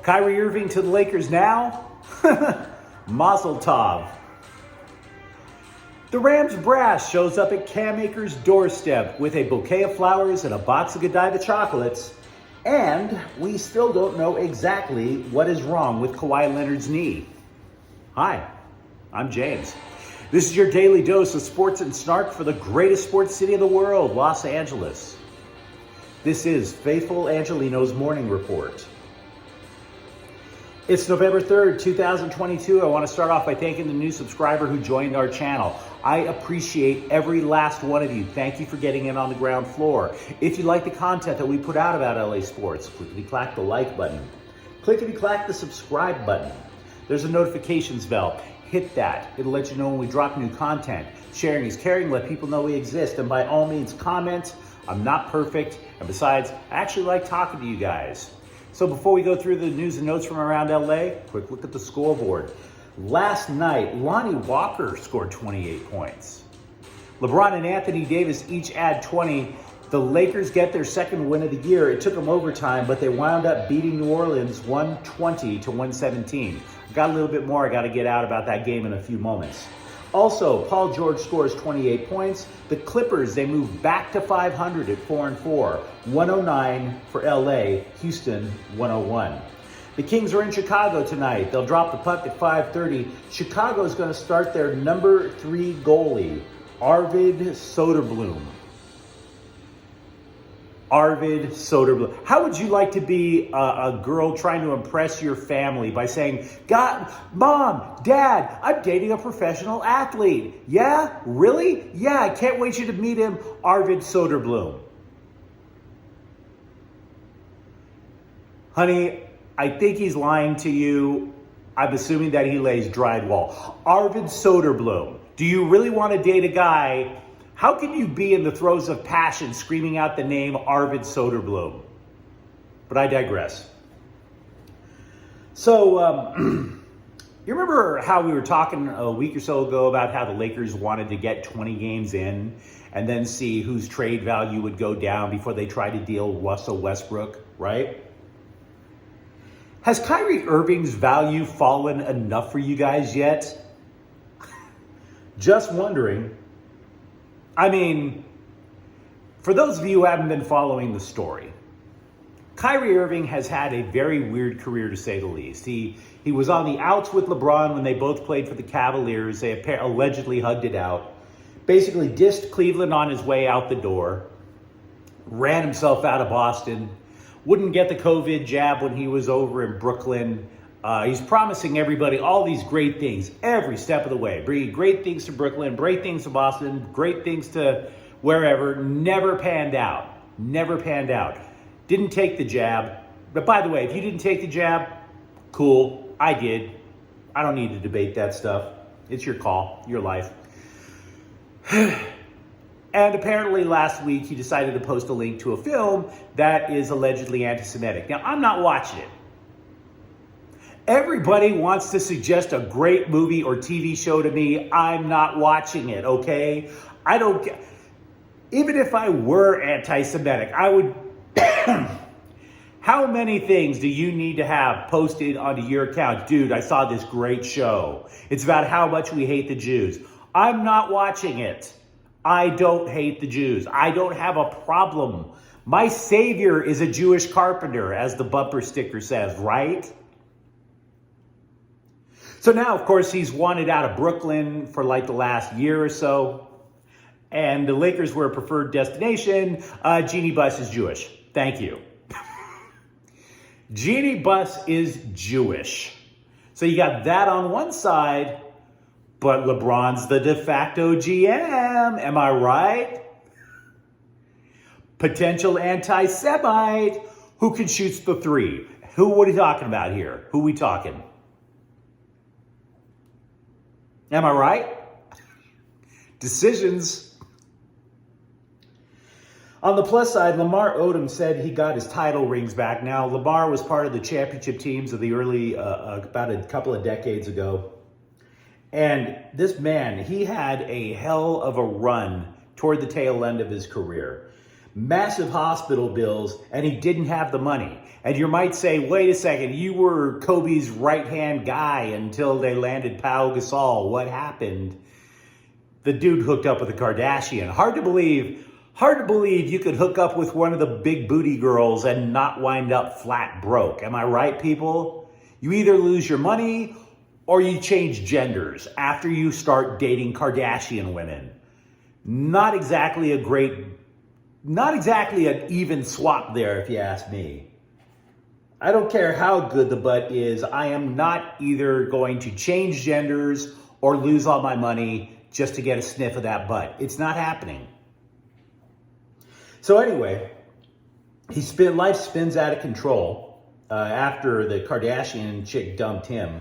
Kyrie Irving to the Lakers now? Mazel tov. The Rams brass shows up at Cam Akers' doorstep with a bouquet of flowers and a box of Godiva chocolates. And we still don't know exactly what is wrong with Kawhi Leonard's knee. Hi, I'm James. This is your daily dose of sports and snark for the greatest sports city in the world, Los Angeles. This is Faithful Angelino's Morning Report. It's November 3rd, 2022. I want to start off by thanking the new subscriber who joined our channel. I appreciate every last one of you. Thank you for getting in on the ground floor. If you like the content that we put out about LA sports, clickety-clack the like button. Clickety-clack the subscribe button. There's a notifications bell. Hit that. It'll let you know when we drop new content. Sharing is caring. Let people know we exist. And by all means, comment. I'm not perfect. And besides, I actually like talking to you guys. So before we go through the news and notes from around LA, quick look at the scoreboard. Last night, Lonnie Walker scored 28 points. LeBron and Anthony Davis each add 20. The Lakers get their second win of the year. It took them overtime, but they wound up beating New Orleans 120-117. Got a little bit more I got to get out about that game in a few moments. Also, Paul George scores 28 points. The Clippers, they move back to 500 at 4-4. 109 for LA, Houston 101. The Kings are in Chicago tonight. They'll drop the puck at 5:30. Chicago is going to start their number 3 goalie, Arvid Soderblom. Arvid Soderblom. How would you like to be a girl trying to impress your family by saying, God, Mom, Dad, I'm dating a professional athlete. Yeah? Really? Yeah, I can't wait you to meet him, Arvid Soderblom. Honey, I think he's lying to you. I'm assuming that he lays drywall. Arvid Soderblom. Do you really want to date a guy? How can you be in the throes of passion screaming out the name Arvid Soderblom? But I digress. So, you remember how we were talking a week or so ago about how the Lakers wanted to get 20 games in and then see whose trade value would go down before they tried to deal Russell Westbrook, right? Has Kyrie Irving's value fallen enough for you guys yet? Just wondering. I mean, for those of you who haven't been following the story, Kyrie Irving has had a very weird career, to say the least. He was on the outs with LeBron when they both played for the Cavaliers. They allegedly hugged it out. Basically dissed Cleveland on his way out the door. Ran himself out of Boston. Wouldn't get the COVID jab when he was over in Brooklyn. He's promising everybody all these great things every step of the way. Bringing great things to Brooklyn, great things to Boston, great things to wherever. Never panned out. Never panned out. Didn't take the jab. But by the way, if you didn't take the jab, cool. I did. I don't need to debate that stuff. It's your call, your life. And apparently last week he decided to post a link to a film that is allegedly anti-Semitic. Now, I'm not watching it. Everybody wants to suggest a great movie or TV show to me. I'm not watching it, okay? I don't get... Even if I were anti-Semitic, I would... How many things do you need to have posted onto your account? Dude, I saw this great show. It's about how much we hate the Jews. I'm not watching it. I don't hate the Jews. I don't have a problem. My savior is a Jewish carpenter, as the bumper sticker says, right? So now, of course, he's wanted out of Brooklyn for like the last year or so. And the Lakers were a preferred destination. Jeanie Buss is Jewish. Thank you. Jeanie Buss is Jewish. So you got that on one side, but LeBron's the de facto GM. Am I right? Potential anti-Semite. Who can shoot the three? What are we talking about here? Who we talking? Am I right? Decisions. On the plus side, Lamar Odom said he got his title rings back. Now, Lamar was part of the championship teams of the early, about a couple of decades ago. And this man, he had a hell of a run toward the tail end of his career. massive hospital bills, and he didn't have the money. And you might say, wait a second, you were Kobe's right-hand guy until they landed Pau Gasol. What happened? The dude hooked up with a Kardashian. Hard to believe you could hook up with one of the big booty girls and not wind up flat broke. Am I right, people? You either lose your money or you change genders after you start dating Kardashian women. Not exactly an even swap there, if you ask me. I don't care how good the butt is. I am not either going to change genders or lose all my money just to get a sniff of that butt. It's not happening. So anyway, life spins out of control after the Kardashian chick dumped him.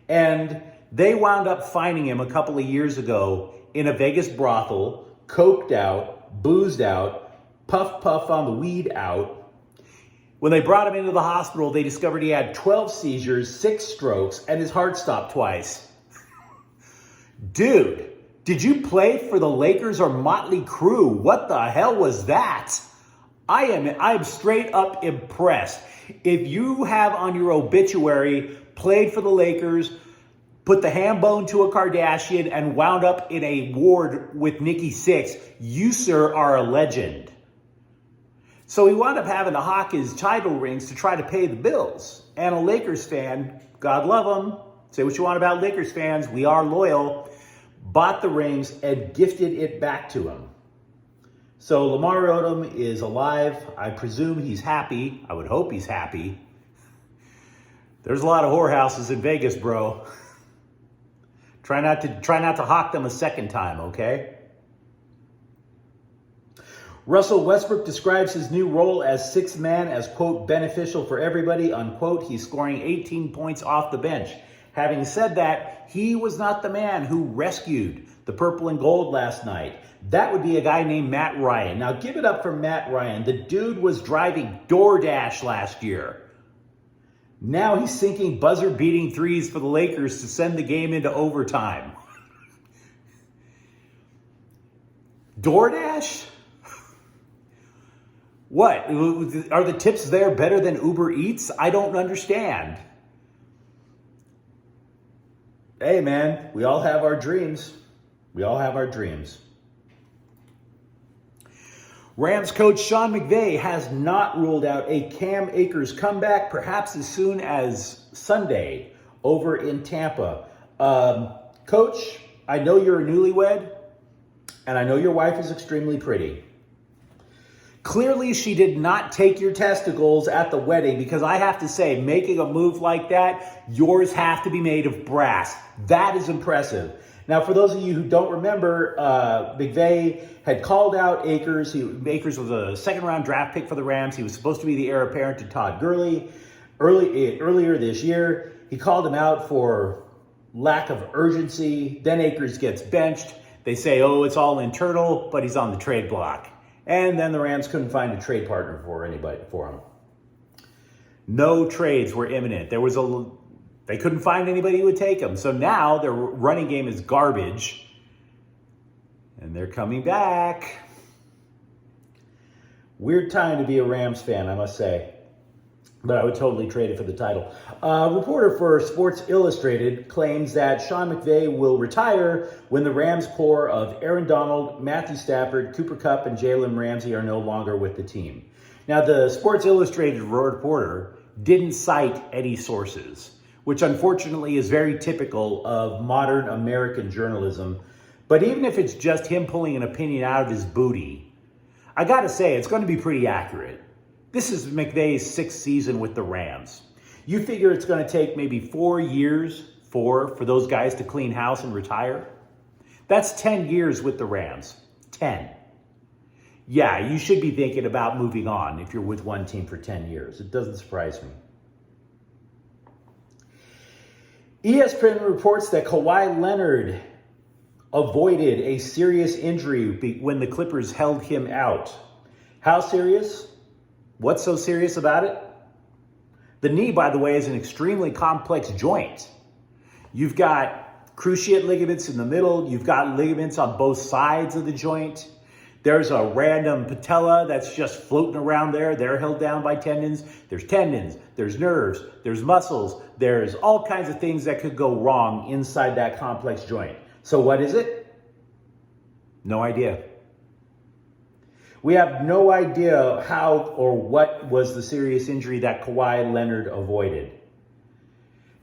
And they wound up finding him a couple of years ago in a Vegas brothel, coked out, boozed out, puff on the weed out. When they brought him into the hospital, they discovered he had 12 seizures, 6 strokes, and his heart stopped twice. Dude, did you play for the Lakers or Motley Crue? What the hell was that? I'm straight up impressed. If you have on your obituary, played for the Lakers, put the ham bone to a Kardashian, and wound up in a ward with Nikki Sixx, you, sir, are a legend. So he wound up having to hawk his title rings to try to pay the bills. And a Lakers fan, God love him, say what you want about Lakers fans, we are loyal, bought the rings and gifted it back to him. So Lamar Odom is alive. I presume he's happy. I would hope he's happy. There's a lot of whorehouses in Vegas, bro. Try not to hawk them a second time, okay? Russell Westbrook describes his new role as sixth man as, quote, beneficial for everybody, unquote. He's scoring 18 points off the bench. Having said that, he was not the man who rescued the purple and gold last night. That would be a guy named Matt Ryan. Now, give it up for Matt Ryan. The dude was driving DoorDash last year. Now he's sinking buzzer-beating threes for the Lakers to send the game into overtime. DoorDash? What? Are the tips there better than Uber Eats? I don't understand. Hey, man, we all have our dreams. We all have our dreams. Rams coach Sean McVay has not ruled out a Cam Akers comeback, perhaps as soon as Sunday over in Tampa. Coach, I know you're a newlywed, and I know your wife is extremely pretty. Clearly, she did not take your testicles at the wedding, because I have to say, making a move like that, yours have to be made of brass. That is impressive. Now, for those of you who don't remember, McVay had called out Akers. Akers was a second-round draft pick for the Rams. He was supposed to be the heir apparent to Todd Gurley. Earlier this year, he called him out for lack of urgency. Then Akers gets benched. They say, oh, it's all internal, but he's on the trade block. And then the Rams couldn't find a trade partner for him. No trades were imminent. They couldn't find anybody who would take him. So now their running game is garbage. And they're coming back. Weird time to be a Rams fan, I must say. But I would totally trade it for the title. A reporter for Sports Illustrated claims that Sean McVay will retire when the Rams core of Aaron Donald, Matthew Stafford, Cooper Kupp, and Jalen Ramsey are no longer with the team. Now, the Sports Illustrated reporter didn't cite any sources, which unfortunately is very typical of modern American journalism. But even if it's just him pulling an opinion out of his booty, I gotta say, it's gonna be pretty accurate. This is McVay's 6th season with the Rams. You figure it's gonna take maybe 4 years for those guys to clean house and retire? That's 10 years with the Rams. 10. Yeah, you should be thinking about moving on if you're with one team for 10 years. It doesn't surprise me. ESPN reports that Kawhi Leonard avoided a serious injury when the Clippers held him out. How serious? What's so serious about it? The knee, by the way, is an extremely complex joint. You've got cruciate ligaments in the middle. You've got ligaments on both sides of the joint. There's a random patella that's just floating around there. They're held down by tendons. There's nerves, there's muscles, there's all kinds of things that could go wrong inside that complex joint. So what is it? No idea. We have no idea how or what was the serious injury that Kawhi Leonard avoided.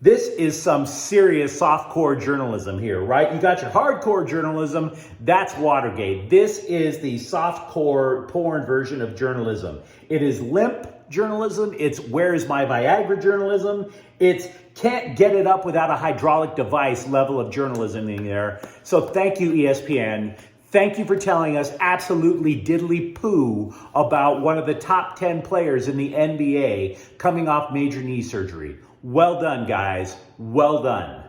This is some serious softcore journalism here, right? You got your hardcore journalism, that's Watergate. This is the softcore porn version of journalism. It is limp journalism, it's where is my Viagra journalism, it's can't get it up without a hydraulic device level of journalism in there. So thank you, ESPN. Thank you for telling us absolutely diddly poo about one of the top 10 players in the NBA coming off major knee surgery. Well done, guys. Well done.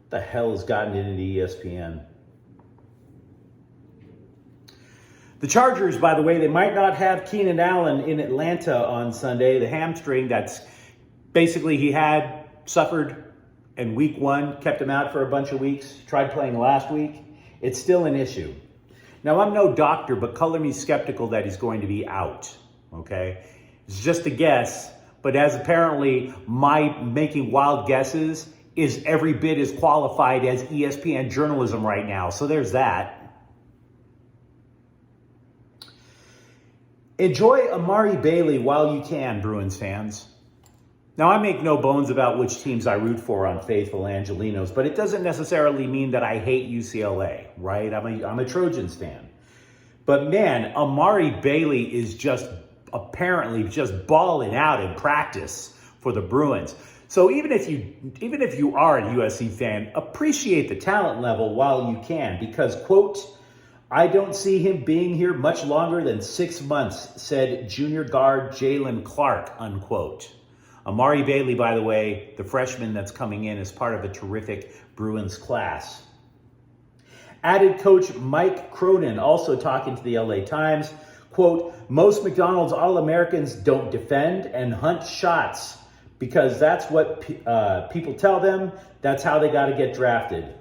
The hell has gotten into ESPN? The Chargers, by the way, they might not have Keenan Allen in Atlanta on Sunday. The hamstring that's basically he had suffered in week 1, kept him out for a bunch of weeks, tried playing last week. It's still an issue. Now, I'm no doctor, but color me skeptical that he's going to be out, okay? It's just a guess, but as apparently my making wild guesses is every bit as qualified as ESPN journalism right now. So there's that. Enjoy Amari Bailey while you can, Bruins fans. Now, I make no bones about which teams I root for on Faithful Angelenos, but it doesn't necessarily mean that I hate UCLA, right? I'm a Trojans fan. But man, Amari Bailey is just apparently just balling out in practice for the Bruins. So even if you are a USC fan, appreciate the talent level while you can, because, quote, I don't see him being here much longer than 6 months, said junior guard Jalen Clark, unquote. Amari Bailey, by the way, the freshman that's coming in, is part of a terrific Bruins class. Added coach Mike Cronin also talking to the LA Times, quote, most McDonald's All-Americans don't defend and hunt shots because that's what people tell them. That's how they got to get drafted.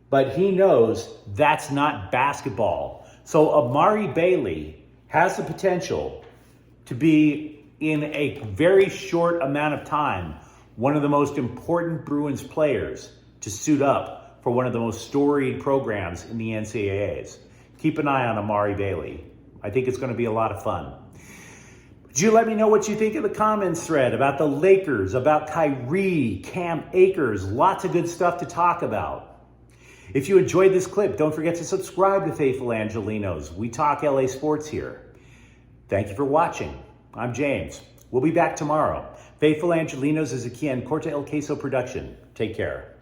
But he knows that's not basketball. So Amari Bailey has the potential to be, in a very short amount of time, one of the most important Bruins players to suit up for one of the most storied programs in the NCAAs. Keep an eye on Amari Bailey. I think it's going to be a lot of fun. Would you let me know what you think in the comments thread about the Lakers, about Kyrie, Cam Akers, lots of good stuff to talk about. If you enjoyed this clip, don't forget to subscribe to Faithful Angelenos. We talk LA sports here. Thank you for watching. I'm James. We'll be back tomorrow. Faithful Angelenos is a Kian Corte El Queso production. Take care.